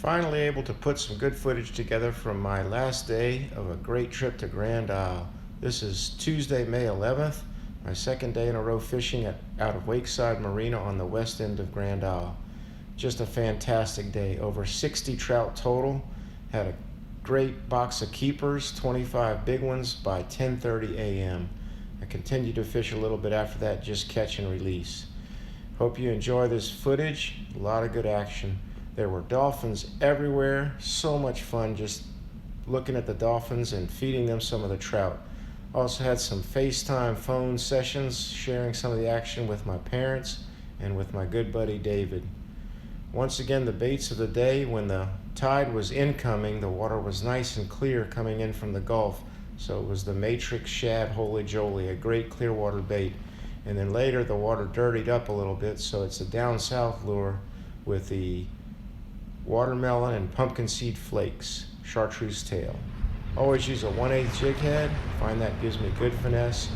Finally able to put some good footage together from my last day of a great trip to Grand Isle. This is Tuesday, May 11th, my second day in a row fishing out of Wakeside Marina on the west end of Grand Isle. Just a fantastic day. Over 60 trout total. Had a great box of keepers, 25 big ones by 10:30 a.m. I continued to fish a little bit after that, just catch and release. Hope you enjoy this footage. A lot of good action. There were dolphins everywhere. So much fun just looking at the dolphins and feeding them some of the trout. Also had some FaceTime phone sessions, sharing some of the action with my parents and with my good buddy David. Once again, the baits of the day: when the tide was incoming, the water was nice and clear coming in from the Gulf. So it was the Matrix Shad Holy Jolly, a great clear water bait. And then later the water dirtied up a little bit, so it's a down south lure with the watermelon and pumpkin seed flakes, chartreuse tail. Always use a 1/8 jig head. Find that gives me good finesse.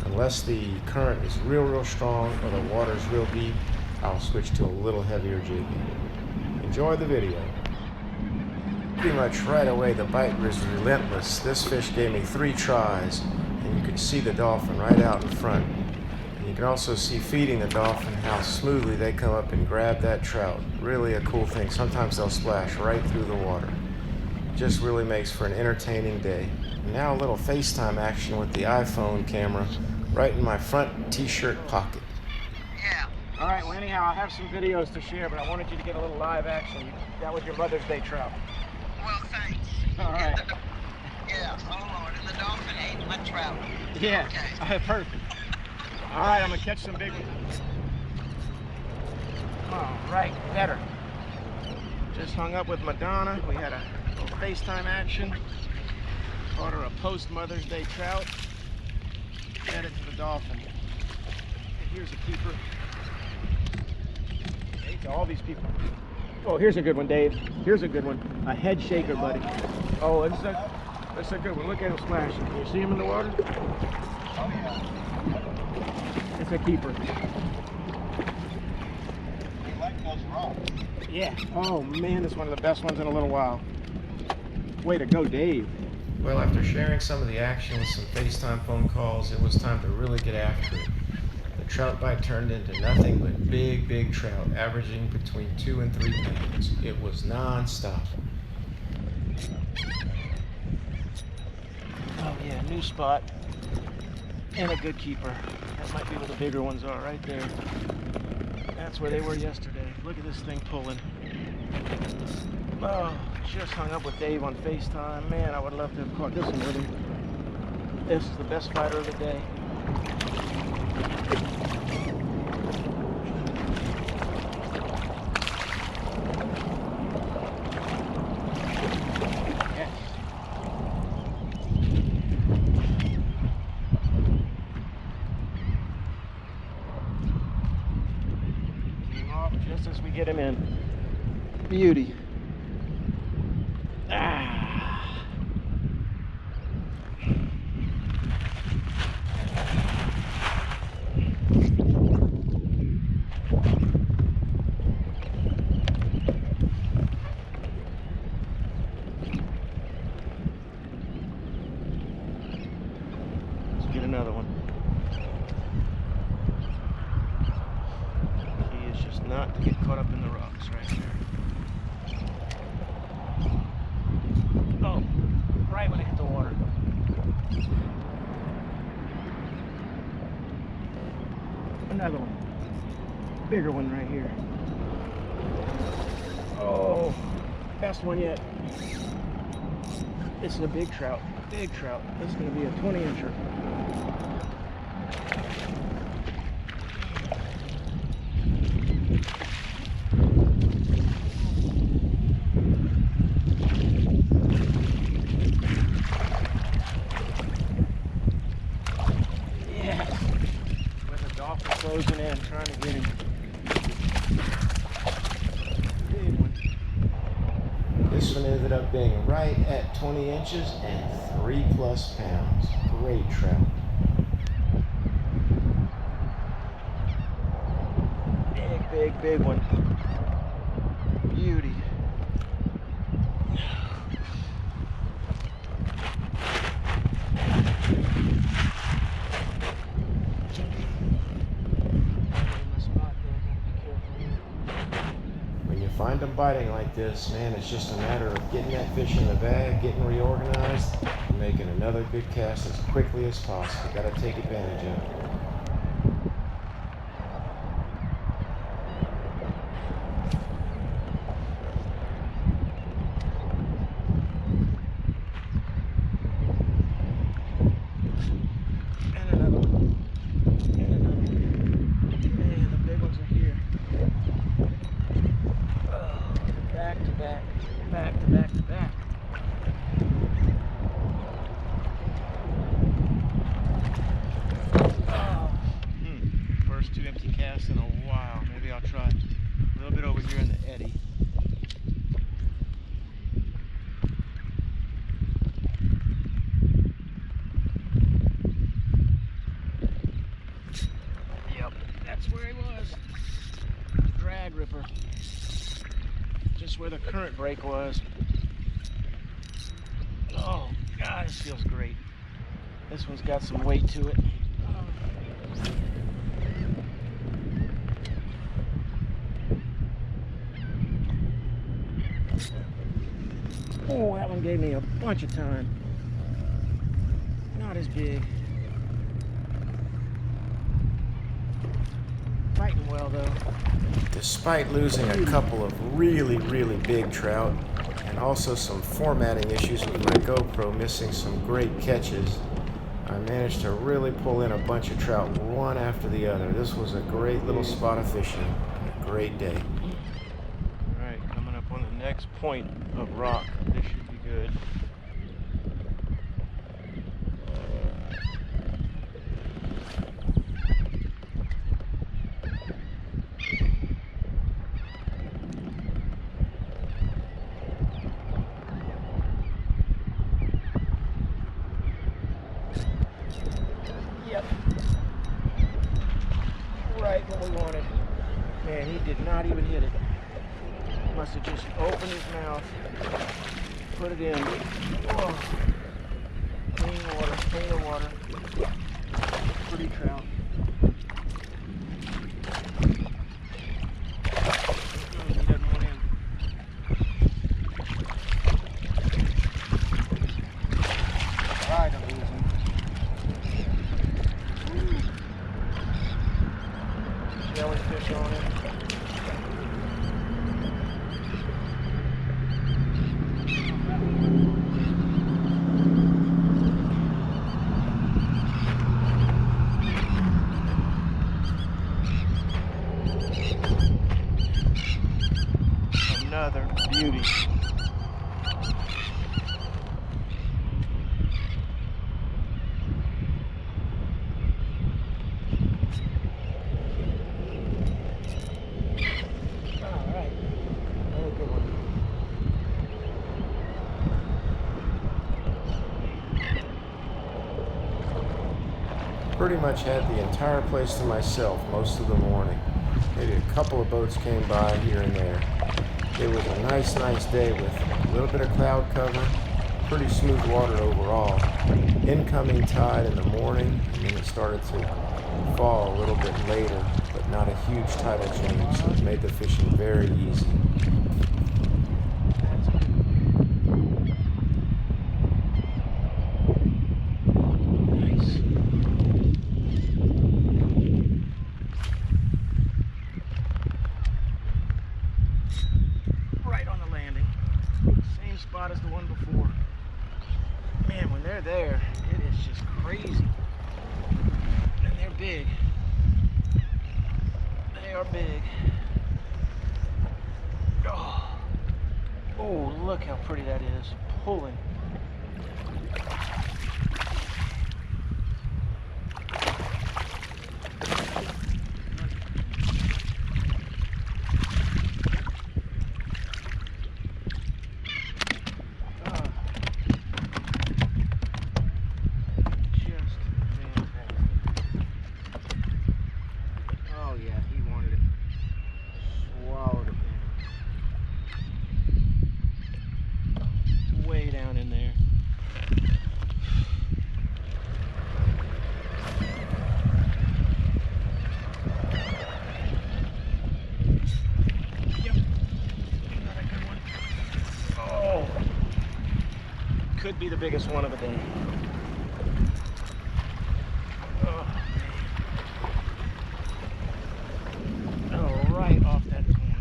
Unless the current is real strong or the water is real deep, I'll switch to a little heavier jig head. Enjoy the video. Pretty much right away the bite was relentless. This fish gave me 3 tries, and you could see the dolphin right out in front. And you can also see feeding the dolphin how smoothly they come up and grab that trout. Really a cool thing. Sometimes they'll splash right through the water. Just really makes for an entertaining day. And now a little FaceTime action with the iPhone camera right in my front t-shirt pocket. Yeah. All right, well anyhow, I have some videos to share, but I wanted you to get a little live action. That was your Mother's Day trout. Well, thanks. All right. Yeah, oh Lord, and the dolphin ate my trout. Yeah, Okay. perfect. All right, I'm gonna catch some big ones. All right, better. Just hung up with Madonna. We had a little FaceTime action. Caught her a post-Mother's Day trout. Fed it to the dolphin. And here's a keeper. Hey, to all these people. Oh, here's a good one, Dave. Here's a good one. A head shaker, buddy. Oh, that's a good one. Look at him splashing. Can you see him in the water? Oh, yeah. It's a keeper. You like those rocks? Yeah. Oh, man, it's one of the best ones in a little while. Way to go, Dave. Well, after sharing some of the action with some FaceTime phone calls, it was time to really get after it. The trout bite turned into nothing but big trout, averaging between 2 and 3 pounds. It was non-stop. Oh yeah, new spot and a good keeper. That might be where the bigger ones are, right there. That's where they were yesterday. Look at this thing pulling. Oh, just hung up with Dave on FaceTime. Man, I would love to have caught this one with him. This is the best fighter of the day. Just as we get him in. Beauty. Ah. Let's get another one. Not to get caught up in the rocks right there. Oh, right when it hit the water. Another one. Bigger one right here. Oh, best one yet. This is a big trout. Big trout. This is going to be a 20-incher. Closing in, trying to get him. Big one. This one ended up being right at 20 inches and 3+ pounds. Great trout. Big one. Beauty. enjoying biting like this, man. It's just a matter of getting that fish in the bag, getting reorganized, and making another good cast as quickly as possible. Got to take advantage of it. And another one. And another one. Man, the big ones are here. Oh, back to back. Back to back to back. First two empty casts in a while. Maybe I'll try a little bit over here in the eddy. Yep, that's where he was. Drag ripper. Just where the current break was. Oh, God, this feels great. This one's got some weight to it. Oh, that one gave me a bunch of time. Not as big. Fighting well, though. Despite losing a couple of really, really big trout, and also some formatting issues with my GoPro missing some great catches, I managed to really pull in a bunch of trout one after the other. This was a great little spot of fishing. A great day. Alright, coming up on the next point of rock. This should be good. Yep. Right what we wanted. Man, he did not even hit it. Must have just opened his mouth, put it in. Oh. Clean water. Pretty trout. He doesn't want in. Try to lose him. Jellyfish on it. Another beauty. Alright, another good one. Pretty much had the entire place to myself most of the morning. Maybe a couple of boats came by here and there. It was a nice day with a little bit of cloud cover, pretty smooth water overall. Incoming tide in the morning, and then it started to fall a little bit later, but not a huge tidal change, so it made the fishing very easy. Nice. Right on the landing. Same spot as the one before. Man, when they're there, it is just crazy. And they're big. They are big. Oh, look how pretty that is. Pulling. Way down in there. could be the biggest one of the day. Oh, oh, right off that corner.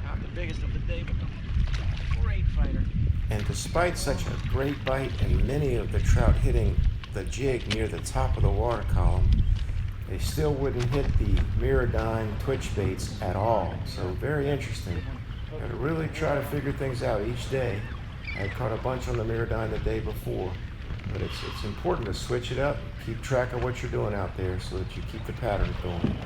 Not the biggest of the day, but a great fighter. And despite such a great bite and many of the trout hitting the jig near the top of the water column, they still wouldn't hit the Miradyne twitch baits at all. So very interesting. Got to really try to figure things out each day. I had caught a bunch on the Miradyne the day before, but it's important to switch it up, keep track of what you're doing out there so that you keep the pattern going.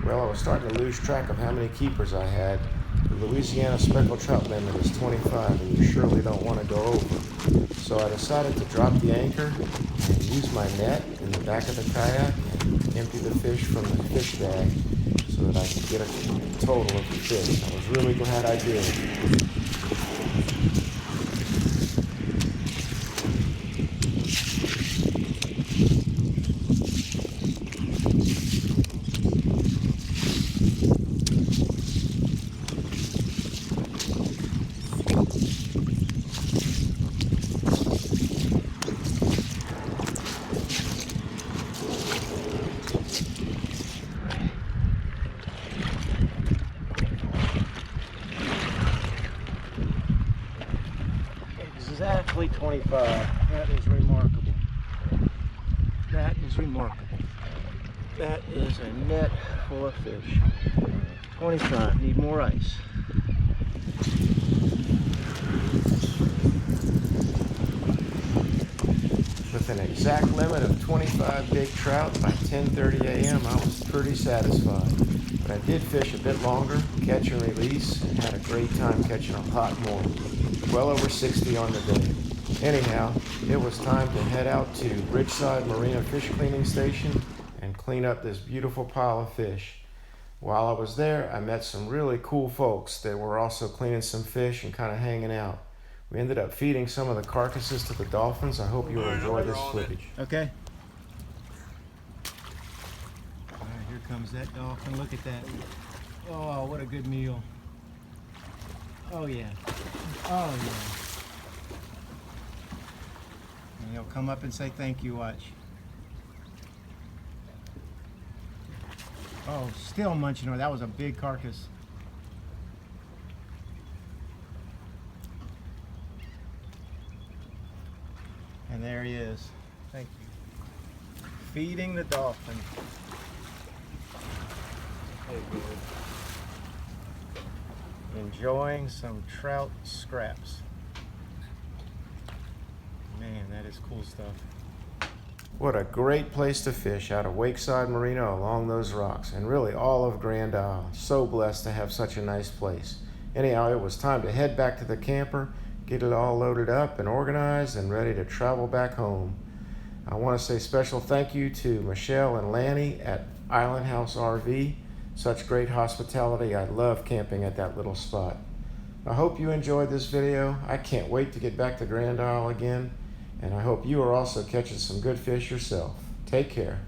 Well, I was starting to lose track of how many keepers I had. The Louisiana speckled trout limit is 25, and you surely don't want to go over. So I decided to drop the anchor and use my net in the back of the kayak and empty the fish from the fish bag so that I could get a total of the fish. I was really glad I did. Exactly 25. That is remarkable. That is remarkable. That is a net full of fish. 25. Need more ice. With an exact limit of 25 big trout by 10:30 a.m., I was pretty satisfied. But I did fish a bit longer, catch and release, and had a great time catching a lot more. Well over 60 on the day. Anyhow, it was time to head out to Ridgeside Marina Fish Cleaning Station and clean up this beautiful pile of fish. While I was there, I met some really cool folks that were also cleaning some fish and kind of hanging out. We ended up feeding some of the carcasses to the dolphins. I hope you'll enjoy this footage. Okay. All right, here comes that dolphin. Look at that. Oh, what a good meal. Oh, yeah. Oh, yeah. And he'll come up and say thank you, watch. Oh, still munching on. That was a big carcass. And there he is. Thank you. Feeding the dolphin. Hey, good. Enjoying some trout scraps. Man, that is cool stuff. What a great place to fish out of Wakeside Marina along those rocks, and really all of Grand Isle. So blessed to have such a nice place. Anyhow, it was time to head back to the camper, get it all loaded up and organized and ready to travel back home. I want to say special thank you to Michelle and Lanny at Island House RV. Such great hospitality. I love camping at that little spot. I hope you enjoyed this video. I can't wait to get back to Grand Isle again, and I hope you are also catching some good fish yourself. Take care.